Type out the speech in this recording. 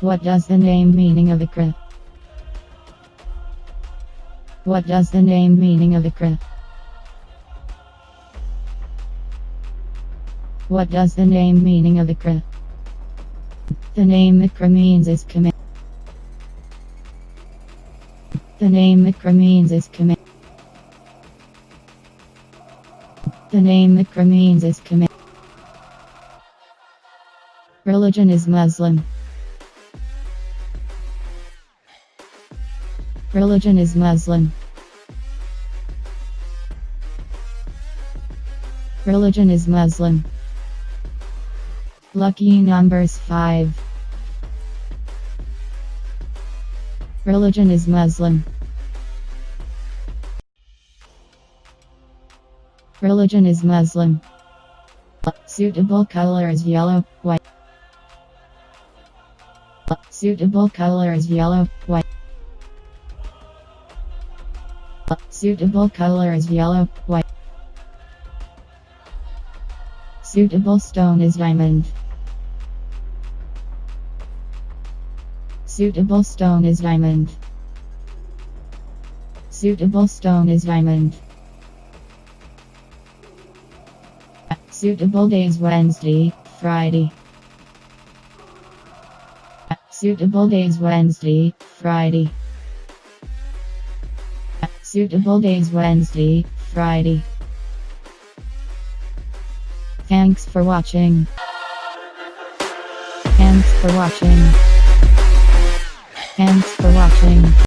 What does the name meaning of Ikra? What does the name meaning of Ikra? What does the name meaning of Ikra? The name Ikra means is command. The name Ikra means is command. The name Ikra means is command. Religion is Muslim. Religion is Muslim. Religion is Muslim. Lucky numbers 5. Religion is Muslim. Religion is Muslim. Suitable color is yellow, white. Suitable color is yellow, white. Suitable color is yellow, white. Suitable stone is diamond. Suitable stone is diamond. Suitable stone is diamond. Suitable days Wednesday, Friday. Suitable days Wednesday, Friday. Suitable days Wednesday, Friday. Thanks for watching. Thanks for watching. Thanks for watching.